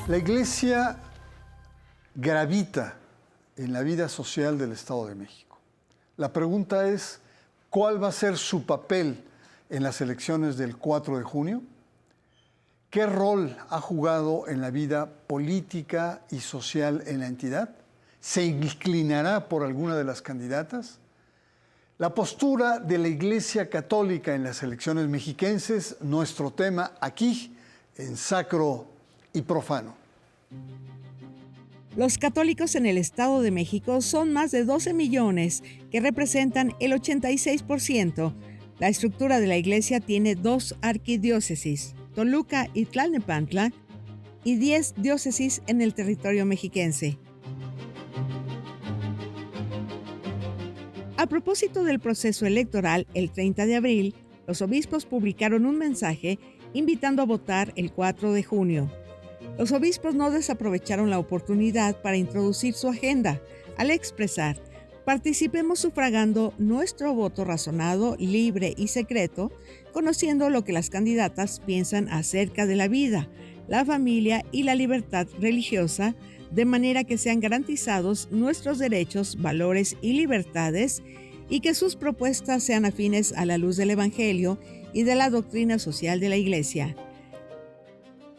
La Iglesia gravita en la vida social del Estado de México. La pregunta es, ¿cuál va a ser su papel en las elecciones del 4 de junio? ¿Qué rol ha jugado en la vida política y social en la entidad? ¿Se inclinará por alguna de las candidatas? La postura de la Iglesia Católica en las elecciones mexiquenses, nuestro tema aquí en Sacro y Profano. Los católicos en el Estado de México son más de 12 millones, que representan el 86%. La estructura de la Iglesia tiene 2 arquidiócesis, Toluca y Tlalnepantla, y 10 diócesis en el territorio mexiquense. A propósito del proceso electoral, el 30 de abril, los obispos publicaron un mensaje invitando a votar el 4 de junio. Los obispos no desaprovecharon la oportunidad para introducir su agenda al expresar: participemos sufragando nuestro voto razonado, libre y secreto, conociendo lo que las candidatas piensan acerca de la vida, la familia y la libertad religiosa, de manera que sean garantizados nuestros derechos, valores y libertades, y que sus propuestas sean afines a la luz del Evangelio y de la doctrina social de la Iglesia.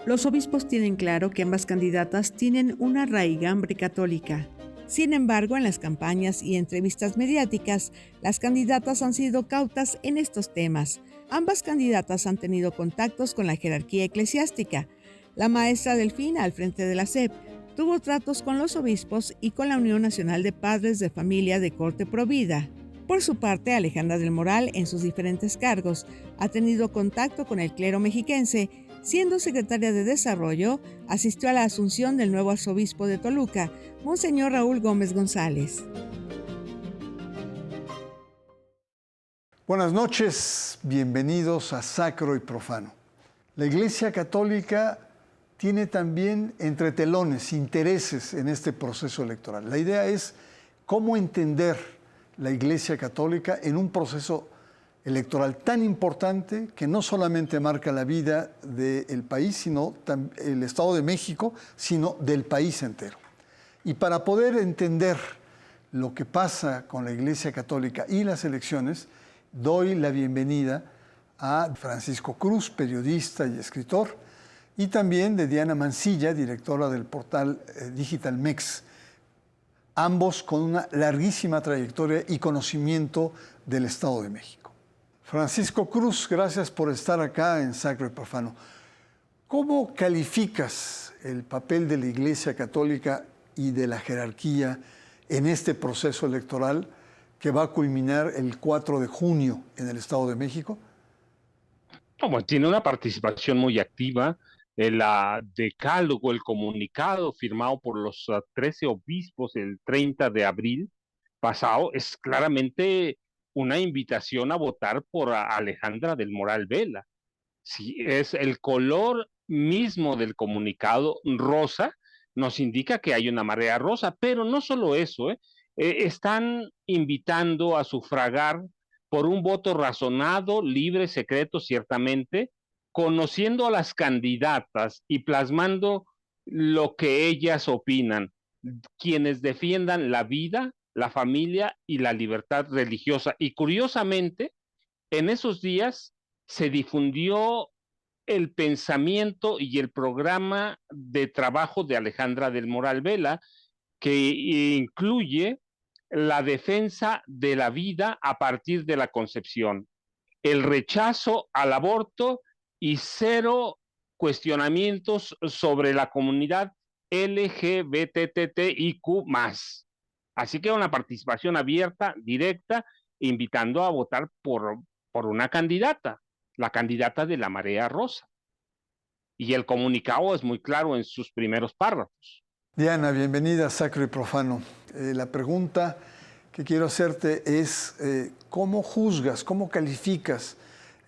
Los obispos tienen claro que ambas candidatas tienen una raigambre católica. Sin embargo, en las campañas y entrevistas mediáticas, las candidatas han sido cautas en estos temas. Ambas candidatas han tenido contactos con la jerarquía eclesiástica. La maestra Delfina, al frente de la SEP, tuvo tratos con los obispos y con la Unión Nacional de Padres de Familia de Corte Provida. Por su parte, Alejandra del Moral, en sus diferentes cargos, ha tenido contacto con el clero mexiquense. Siendo secretaria de Desarrollo, asistió a la asunción del nuevo arzobispo de Toluca, Monseñor Raúl Gómez González. Buenas noches, bienvenidos a Sacro y Profano. La Iglesia Católica tiene también entre telones intereses en este proceso electoral. La idea es cómo entender la Iglesia Católica en un proceso electoral tan importante que no solamente marca la vida del país, sino el Estado de México, sino del país entero. Y para poder entender lo que pasa con la Iglesia Católica y las elecciones, doy la bienvenida a Francisco Cruz, periodista y escritor, y también de Diana Mancilla, directora del portal Digital Mex, ambos con una larguísima trayectoria y conocimiento del Estado de México. Francisco Cruz, gracias por estar acá en Sacro y Profano. ¿Cómo calificas el papel de la Iglesia Católica y de la jerarquía en este proceso electoral que va a culminar el 4 de junio en el Estado de México? Bueno, tiene una participación muy activa. El decálogo, el comunicado firmado por los 13 obispos el 30 de abril pasado es claramente una invitación a votar por Alejandra del Moral Vela. Sí, es el color mismo del comunicado rosa, nos indica que hay una marea rosa, pero no solo eso, están invitando a sufragar por un voto razonado, libre, secreto, ciertamente, conociendo a las candidatas y plasmando lo que ellas opinan, quienes defiendan la vida, la familia y la libertad religiosa. Y curiosamente, en esos días se difundió el pensamiento y el programa de trabajo de Alejandra del Moral Vela, que incluye la defensa de la vida a partir de la concepción, el rechazo al aborto y 0 cuestionamientos sobre la comunidad LGBTTIQ+. Así que una participación abierta, directa, invitando a votar por una candidata, la candidata de la Marea Rosa. Y el comunicado es muy claro en sus primeros párrafos. Diana, bienvenida a Sacro y Profano. La pregunta que quiero hacerte es, ¿cómo juzgas, cómo calificas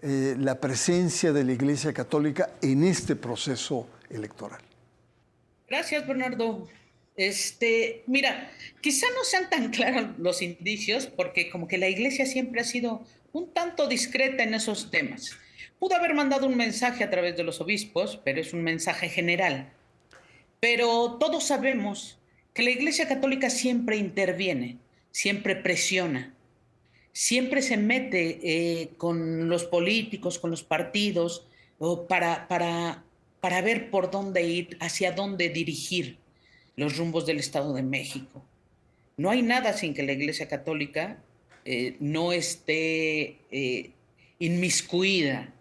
la presencia de la Iglesia Católica en este proceso electoral? Gracias, Bernardo. Mira, quizá no sean tan claros los indicios, porque como que la Iglesia siempre ha sido un tanto discreta en esos temas. Pudo haber mandado un mensaje a través de los obispos, pero es un mensaje general. Pero todos sabemos que la Iglesia Católica siempre interviene, siempre presiona, siempre se mete con los políticos, con los partidos, o para ver por dónde ir, hacia dónde dirigir los rumbos del Estado de México. No hay nada sin que la Iglesia Católica no esté inmiscuida.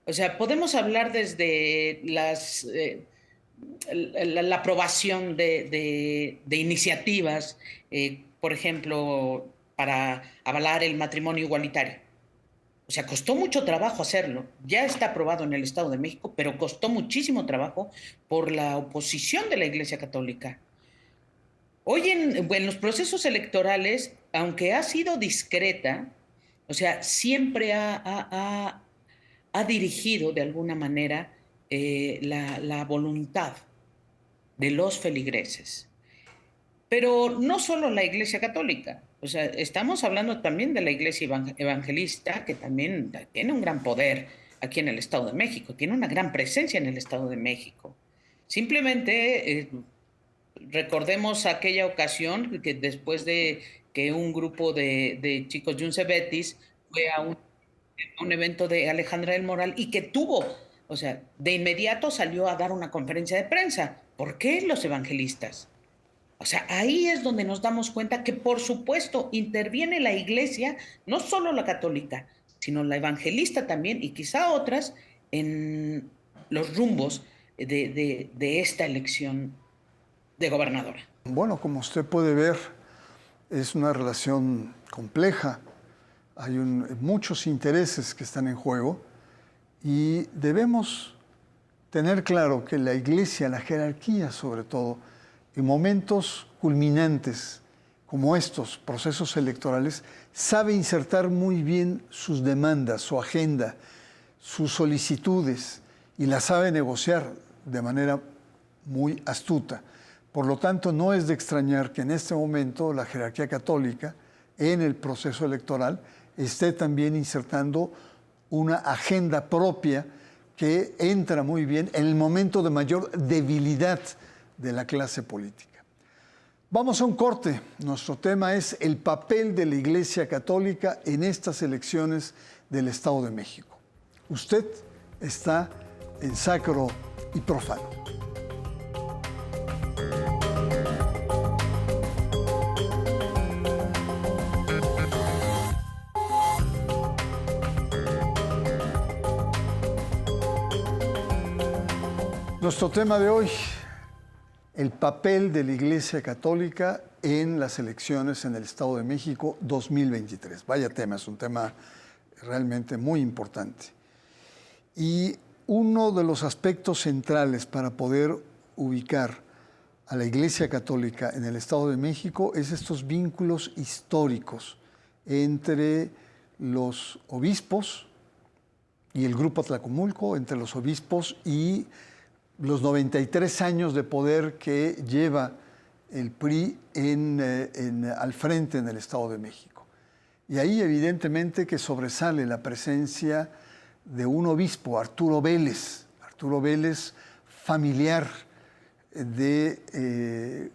O sea, podemos hablar desde la aprobación de iniciativas, por ejemplo, para avalar el matrimonio igualitario. O sea, costó mucho trabajo hacerlo. Ya está aprobado en el Estado de México, pero costó muchísimo trabajo por la oposición de la Iglesia Católica. Hoy en los procesos electorales, aunque ha sido discreta, o sea, siempre ha dirigido de alguna manera la voluntad de los feligreses. Pero no solo la Iglesia Católica, o sea, estamos hablando también de la Iglesia Evangelista, que también tiene un gran poder aquí en el Estado de México, tiene una gran presencia en el Estado de México. Simplemente recordemos aquella ocasión que después de que un grupo de chicos de un Cebetis fue a un evento de Alejandra del Moral y que tuvo, o sea, de inmediato salió a dar una conferencia de prensa. ¿Por qué los evangelistas? O sea, ahí es donde nos damos cuenta que, por supuesto, interviene la iglesia, no solo la católica, sino la evangelista también, y quizá otras, en los rumbos de esta elección de gobernadora. Bueno, como usted puede ver, es una relación compleja. Hay muchos intereses que están en juego y debemos tener claro que la iglesia, la jerarquía sobre todo, en momentos culminantes como estos procesos electorales, sabe insertar muy bien sus demandas, su agenda, sus solicitudes y las sabe negociar de manera muy astuta. Por lo tanto, no es de extrañar que en este momento la jerarquía católica en el proceso electoral esté también insertando una agenda propia que entra muy bien en el momento de mayor debilidad de la clase política. Vamos a un corte. Nuestro tema es el papel de la Iglesia Católica en estas elecciones del Estado de México. Usted está en Sacro y Profano. Nuestro tema de hoy, el papel de la Iglesia Católica en las elecciones en el Estado de México 2023. Vaya tema, es un tema realmente muy importante. Y uno de los aspectos centrales para poder ubicar a la Iglesia Católica en el Estado de México es estos vínculos históricos entre los obispos y el Grupo Atlacomulco, entre los obispos y los 93 años de poder que lleva el PRI al frente en el Estado de México. Y ahí evidentemente que sobresale la presencia de un obispo, Arturo Vélez, familiar de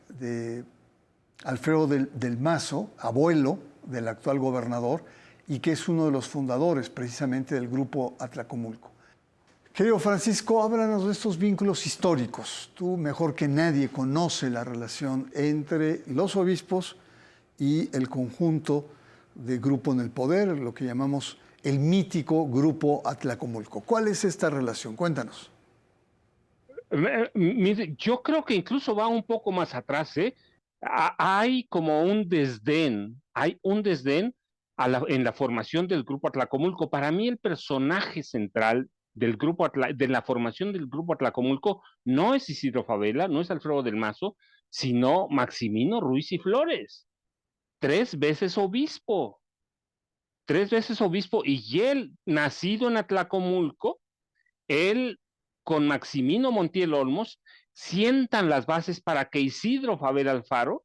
Alfredo del Mazo, abuelo del actual gobernador, y que es uno de los fundadores precisamente del Grupo Atlacomulco. Querido Francisco, háblanos de estos vínculos históricos. Tú, mejor que nadie, conoce la relación entre los obispos y el conjunto de Grupo en el Poder, lo que llamamos el mítico Grupo Atlacomulco. ¿Cuál es esta relación? Cuéntanos. Mire, yo creo que incluso va un poco más atrás, ¿eh? Hay como un desdén, en la formación del Grupo Atlacomulco. Para mí el personaje central de la formación del Grupo Atlacomulco no es Isidro Fabela, no es Alfredo del Mazo, sino Maximino Ruiz y Flores, 3 veces obispo, y él, nacido en Atlacomulco, él con Maximino Montiel Olmos sientan las bases para que Isidro Fabela Alfaro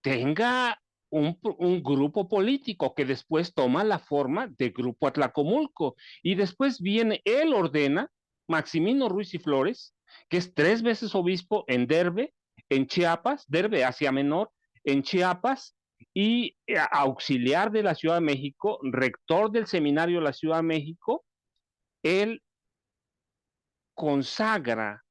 tenga un grupo político que después toma la forma de Grupo Atlacomulco. Y después él ordena, Maximino Ruiz y Flores, que es 3 veces obispo en Derbe, en Chiapas, Derbe, Asia Menor, en Chiapas, y auxiliar de la Ciudad de México, rector del seminario de la Ciudad de México. Él consagra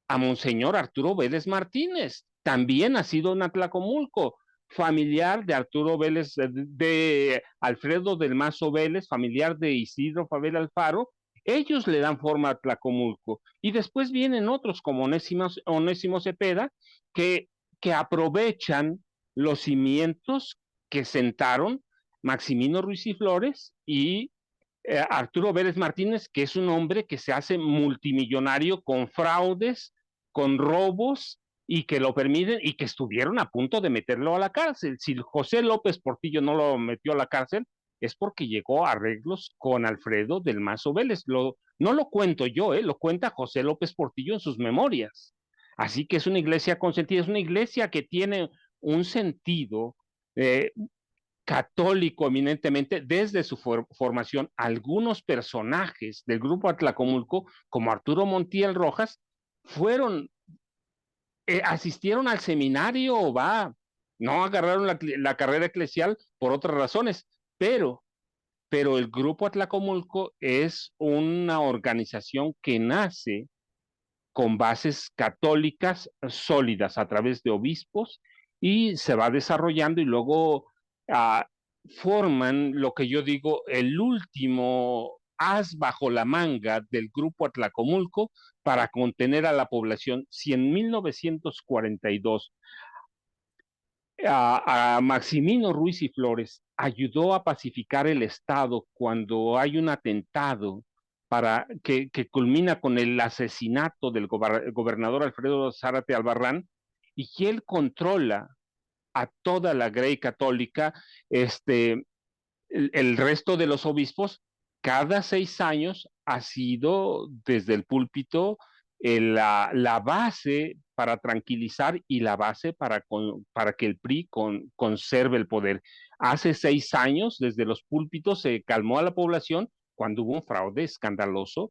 a Monseñor Arturo Vélez Martínez, también nacido en Atlacomulco, familiar de Arturo Vélez, de Alfredo del Mazo Vélez, familiar de Isidro Fabel Alfaro. Ellos le dan forma a Tlacomulco. Y después vienen otros como Onésimo Cepeda, que, que aprovechan los cimientos que sentaron Maximino Ruiz y Flores y Arturo Vélez Martínez, que es un hombre que se hace multimillonario con fraudes, con robos, y que lo permiten y que estuvieron a punto de meterlo a la cárcel. Si José López Portillo no lo metió a la cárcel, es porque llegó a arreglos con Alfredo del Mazo Vélez. No lo cuento yo, lo cuenta José López Portillo en sus memorias. Así que es una iglesia consentida, es una iglesia que tiene un sentido católico eminentemente desde su formación. Algunos personajes del grupo Atlacomulco, como Arturo Montiel Rojas, asistieron al seminario, no agarraron la carrera eclesial por otras razones, pero el grupo Atlacomulco es una organización que nace con bases católicas sólidas a través de obispos y se va desarrollando y luego uh, forman lo que yo digo el último as bajo la manga del grupo Atlacomulco para contener a la población. Si en 1942 a Maximino Ruiz y Flores ayudó a pacificar el Estado cuando hay un atentado que culmina con el asesinato del gobernador Alfredo Zárate Albarrán, y que él controla a toda la Grey católica, el resto de los obispos, cada 6 años ha sido desde el púlpito la base para tranquilizar y la base para que el PRI conserve el poder. Hace 6 años, desde los púlpitos, se calmó a la población cuando hubo un fraude escandaloso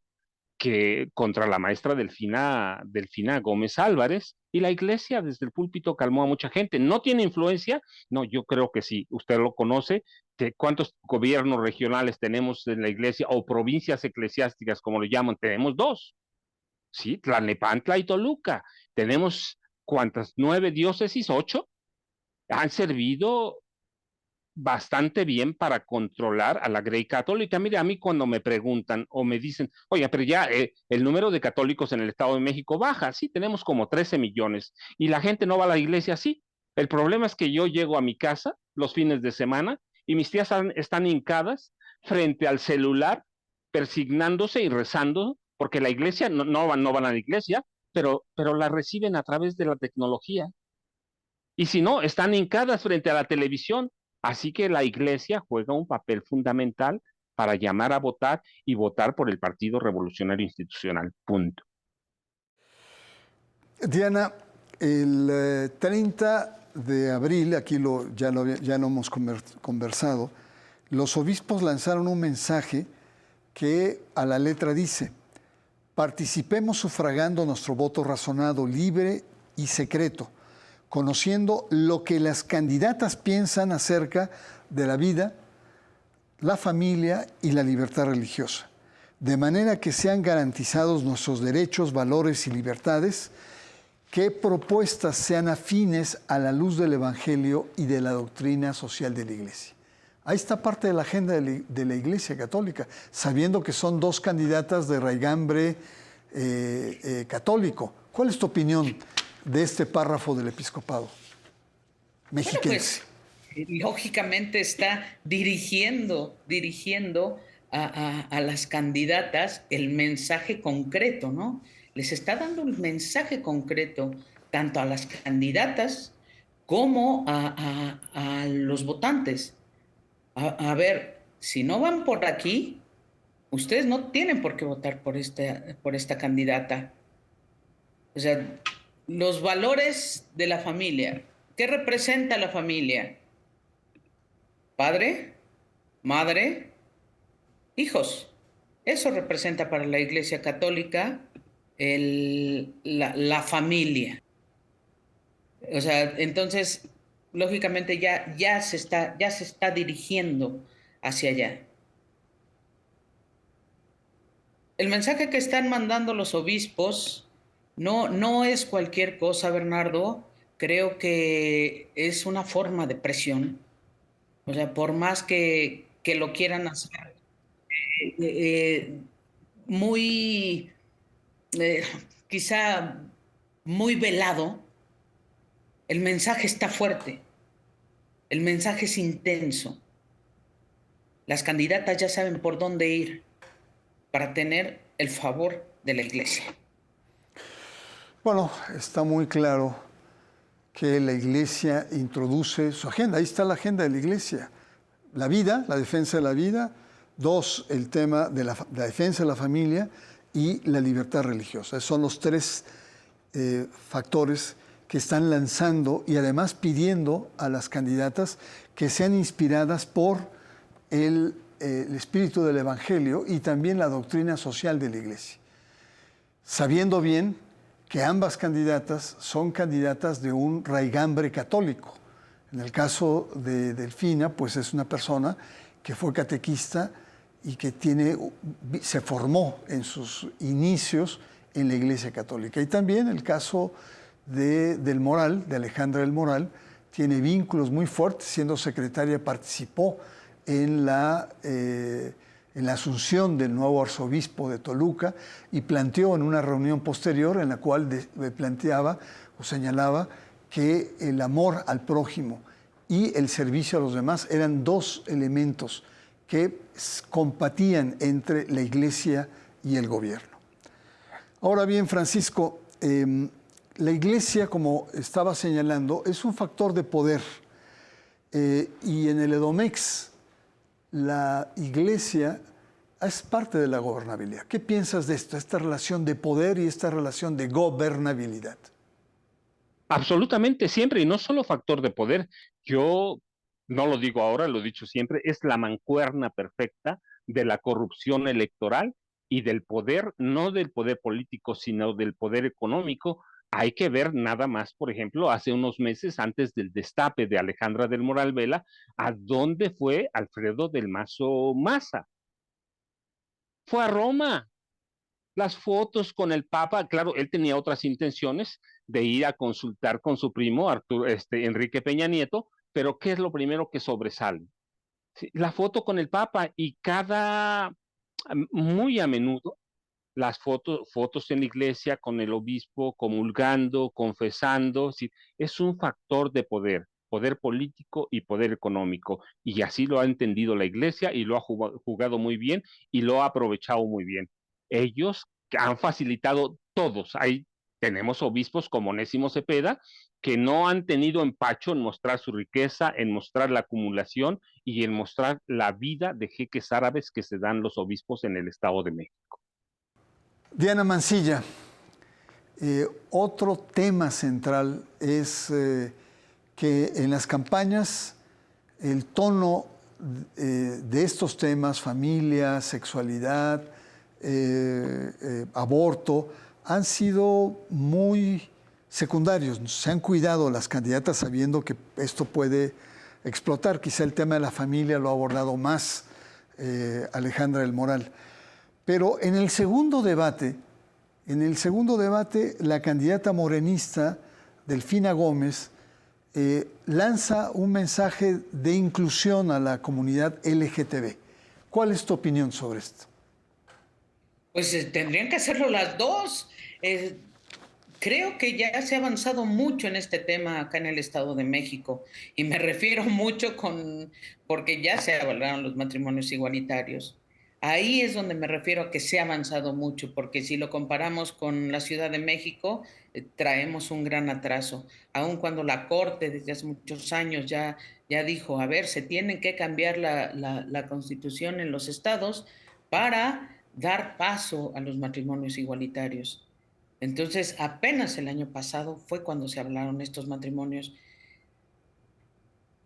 contra la maestra Delfina Gómez Álvarez, y la iglesia desde el púlpito calmó a mucha gente. ¿No tiene influencia? No, yo creo que sí. Usted lo conoce. ¿Cuántos gobiernos regionales tenemos en la iglesia o provincias eclesiásticas, como lo llaman? Tenemos 2. Sí, Tlalnepantla y Toluca. Tenemos, ¿cuántas? 9 diócesis, 8. Han servido bastante bien para controlar a la Grey católica. Mire, a mí cuando me preguntan o me dicen, oye, pero ya el número de católicos en el Estado de México baja. Sí, tenemos como 13 millones y la gente no va a la iglesia. Sí, el problema es que yo llego a mi casa los fines de semana y mis tías están hincadas frente al celular, persignándose y rezando, porque la iglesia no van a la iglesia, pero la reciben a través de la tecnología. Y si no, están hincadas frente a la televisión. Así que la iglesia juega un papel fundamental para llamar a votar y votar por el Partido Revolucionario Institucional. Punto. Diana, el 30 de abril, aquí ya lo hemos conversado, los obispos lanzaron un mensaje que a la letra dice: participemos sufragando nuestro voto razonado, libre y secreto, conociendo lo que las candidatas piensan acerca de la vida, la familia y la libertad religiosa, de manera que sean garantizados nuestros derechos, valores y libertades, que propuestas sean afines a la luz del Evangelio y de la doctrina social de la Iglesia. Ahí está parte de la agenda de la Iglesia Católica, sabiendo que son 2 candidatas de raigambre católico. ¿Cuál es tu opinión de este párrafo del episcopado mexiquense? Bueno, pues, lógicamente está dirigiendo a las candidatas el mensaje concreto, ¿no? Les está dando un mensaje concreto tanto a las candidatas como a los votantes. A ver, si no van por aquí, ustedes no tienen por qué votar por esta candidata. O sea, los valores de la familia. ¿Qué representa la familia? Padre, madre, hijos. Eso representa para la Iglesia Católica la familia. O sea, entonces, lógicamente ya se está dirigiendo hacia allá. El mensaje que están mandando los obispos no es cualquier cosa, Bernardo. Creo que es una forma de presión. O sea, por más que lo quieran hacer eh, muy, eh, quizá muy velado, el mensaje está fuerte, el mensaje es intenso. Las candidatas ya saben por dónde ir para tener el favor de la iglesia. Bueno, está muy claro que la iglesia introduce su agenda. Ahí está la agenda de la iglesia. La vida, la defensa de la vida. 2, el tema de la defensa de la familia y la libertad religiosa. Esos son los 3 factores que están lanzando y además pidiendo a las candidatas que sean inspiradas por el espíritu del Evangelio y también la doctrina social de la iglesia. Sabiendo bien que ambas candidatas son candidatas de un raigambre católico. En el caso de Delfina, pues es una persona que fue catequista y que se formó en sus inicios en la Iglesia Católica. Y también el caso del Moral, de Alejandra del Moral, tiene vínculos muy fuertes. Siendo secretaria, participó en la asunción del nuevo arzobispo de Toluca y planteó en una reunión posterior en la cual planteaba o señalaba que el amor al prójimo y el servicio a los demás eran 2 elementos que compatían entre la iglesia y el gobierno. Ahora bien, Francisco, la iglesia, como estaba señalando, es un factor de poder y en el Edomex la iglesia es parte de la gobernabilidad. ¿Qué piensas de esto, esta relación de poder y esta relación de gobernabilidad? Absolutamente siempre, y no solo factor de poder. Yo no lo digo ahora, lo he dicho siempre, es la mancuerna perfecta de la corrupción electoral y del poder, no del poder político, sino del poder económico. Hay que ver nada más, por ejemplo, hace unos meses antes del destape de Alejandra del Moral Vela, a dónde fue Alfredo del Mazo Maza. Fue a Roma. Las fotos con el Papa, claro, él tenía otras intenciones de ir a consultar con su primo Enrique Peña Nieto, pero ¿qué es lo primero que sobresale? Sí, la foto con el Papa y muy a menudo, las fotos en la iglesia con el obispo comulgando, confesando, sí, es un factor de poder, poder político y poder económico, y así lo ha entendido la iglesia y lo ha jugado muy bien y lo ha aprovechado muy bien. Ellos han facilitado todos. Ahí tenemos obispos como Onésimo Cepeda, que no han tenido empacho en mostrar su riqueza, en mostrar la acumulación y en mostrar la vida de jeques árabes que se dan los obispos en el Estado de México. Diana Mancilla, otro tema central es que en las campañas el tono de estos temas, familia, sexualidad, aborto, han sido muy secundarios. Se han cuidado las candidatas sabiendo que esto puede explotar. Quizá el tema de la familia lo ha abordado más Alejandra del Moral. Pero en el segundo debate, la candidata morenista Delfina Gómez lanza un mensaje de inclusión a la comunidad LGTB. ¿Cuál es tu opinión sobre esto? Pues tendrían que hacerlo las dos. Creo que ya se ha avanzado mucho en este tema acá en el Estado de México y me refiero mucho porque ya se avalaron los matrimonios igualitarios. Ahí es donde me refiero a que se ha avanzado mucho, porque si lo comparamos con la Ciudad de México, traemos un gran atraso. Aun cuando la Corte desde hace muchos años ya dijo, a ver, se tiene que cambiar la Constitución en los estados para dar paso a los matrimonios igualitarios. Entonces, apenas el año pasado fue cuando se hablaron estos matrimonios.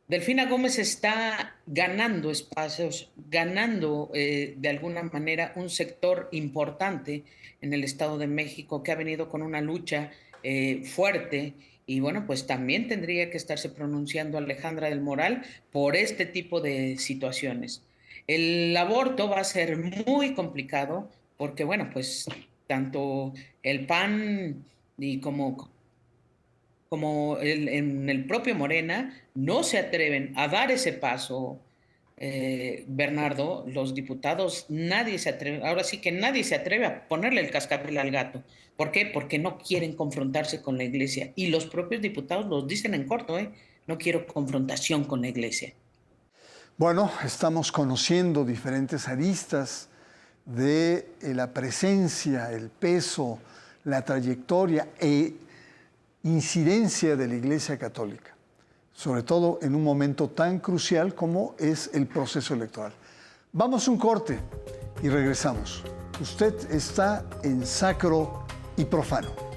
Delfina Gómez está ganando espacios, ganando de alguna manera un sector importante en el Estado de México que ha venido con una lucha fuerte y bueno, pues también tendría que estarse pronunciando Alejandra del Moral por este tipo de situaciones. El aborto va a ser muy complicado porque bueno, pues tanto el PAN y como en el propio Morena, no se atreven a dar ese paso, Bernardo, los diputados, nadie se atreve, ahora sí que nadie se atreve a ponerle el cascabel al gato. ¿Por qué? Porque no quieren confrontarse con la iglesia. Y los propios diputados los dicen en corto, ¿eh? No quiero confrontación con la iglesia. Bueno, estamos conociendo diferentes aristas de la presencia, el peso, la trayectoria e incidencia de la Iglesia Católica, sobre todo en un momento tan crucial como es el proceso electoral. Vamos a un corte y regresamos. Usted está en Sacro y Profano.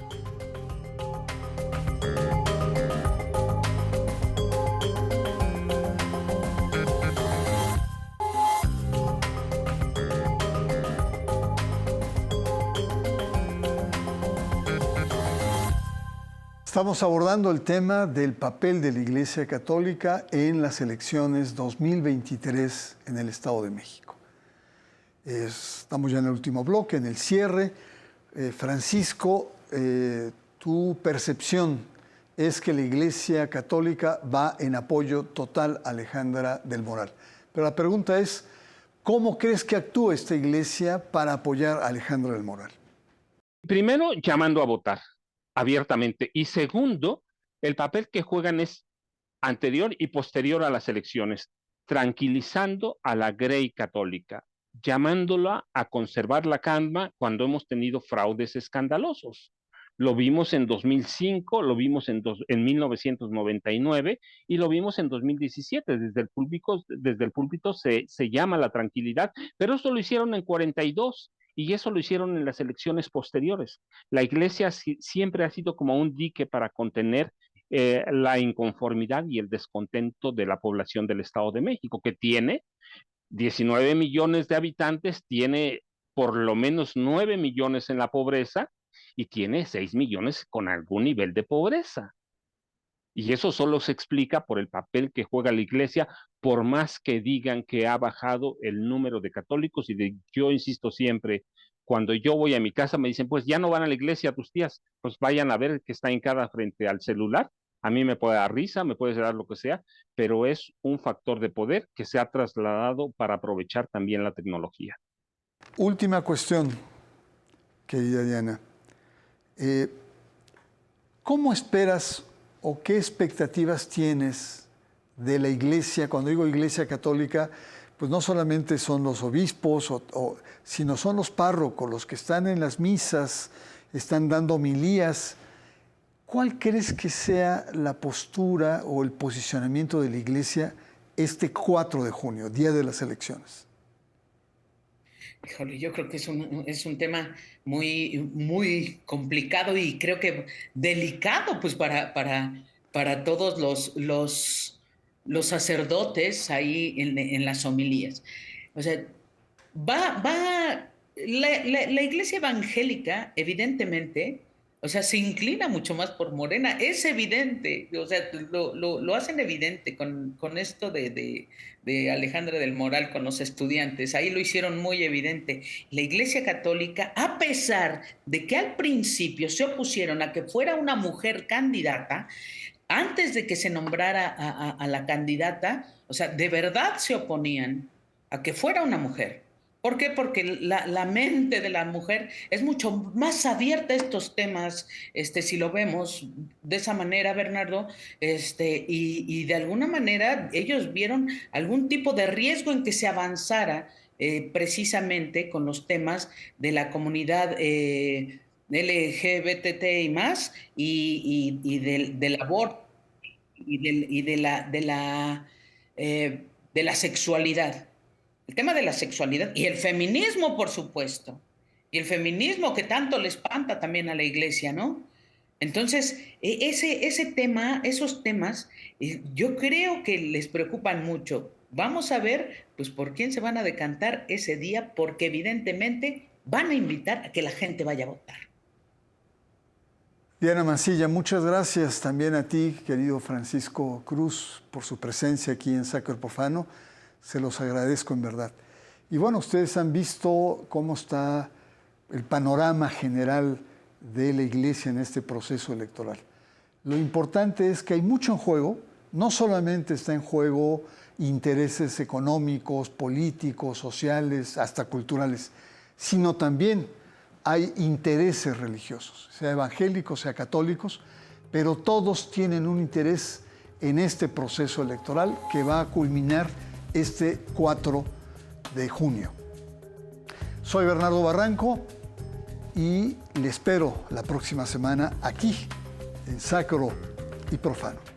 Estamos abordando el tema del papel de la Iglesia Católica en las elecciones 2023 en el Estado de México. Estamos ya en el último bloque, en el cierre. Francisco, tu percepción es que la Iglesia Católica va en apoyo total a Alejandra del Moral. Pero la pregunta es, ¿cómo crees que actúa esta Iglesia para apoyar a Alejandra del Moral? Primero, llamando a votar abiertamente. Y segundo, el papel que juegan es anterior y posterior a las elecciones, tranquilizando a la Grey católica, llamándola a conservar la calma cuando hemos tenido fraudes escandalosos. Lo vimos en 2005, lo vimos en 1999 y lo vimos en 2017. Desde el púlpito se llama la tranquilidad, pero eso lo hicieron en 42 y eso lo hicieron en las elecciones posteriores. La iglesia siempre ha sido como un dique para contener la inconformidad y el descontento de la población del Estado de México, que tiene 19 millones de habitantes, tiene por lo menos 9 millones en la pobreza y tiene 6 millones con algún nivel de pobreza. Y eso solo se explica por el papel que juega la iglesia, por más que digan que ha bajado el número de católicos. Yo insisto siempre, cuando yo voy a mi casa me dicen, pues ya no van a la iglesia tus tías, pues vayan a ver que está hincada frente al celular. A mí me puede dar risa, me puede dar lo que sea, pero es un factor de poder que se ha trasladado para aprovechar también la tecnología. Última cuestión, querida Diana. ¿Cómo esperas o qué expectativas tienes de la iglesia? Cuando digo iglesia católica, pues no solamente son los obispos, sino son los párrocos, los que están en las misas, están dando homilías. ¿Cuál crees que sea la postura o el posicionamiento de la iglesia este 4 de junio, día de las elecciones? Híjole, yo creo que es un tema muy complicado y creo que delicado pues para todos los sacerdotes ahí en las homilías. O sea, la iglesia evangélica, evidentemente, o sea, se inclina mucho más por Morena, es evidente, o sea, lo hacen evidente con esto de Alejandra del Moral con los estudiantes, ahí lo hicieron muy evidente. La Iglesia Católica, a pesar de que al principio se opusieron a que fuera una mujer candidata, antes de que se nombrara a la candidata, o sea, de verdad se oponían a que fuera una mujer. ¿Por qué? Porque la mente de la mujer es mucho más abierta a estos temas, si lo vemos de esa manera, Bernardo, y de alguna manera ellos vieron algún tipo de riesgo en que se avanzara precisamente con los temas de la comunidad LGBT y más, y del aborto y de la sexualidad. El tema de la sexualidad y el feminismo, por supuesto. Y el feminismo que tanto le espanta también a la iglesia, ¿no? Entonces, ese tema, esos temas, yo creo que les preocupan mucho. Vamos a ver, pues, por quién se van a decantar ese día, porque evidentemente van a invitar a que la gente vaya a votar. Diana Mancilla, muchas gracias también a ti, querido Francisco Cruz, por su presencia aquí en Sacro y Profano. Se los agradezco en verdad. Y bueno, ustedes han visto cómo está el panorama general de la Iglesia en este proceso electoral. Lo importante es que hay mucho en juego, no solamente está en juego intereses económicos, políticos, sociales, hasta culturales, sino también hay intereses religiosos, sea evangélicos, sea católicos, pero todos tienen un interés en este proceso electoral que va a culminar este 4 de junio. Soy Bernardo Barranco y le espero la próxima semana aquí en Sacro y Profano.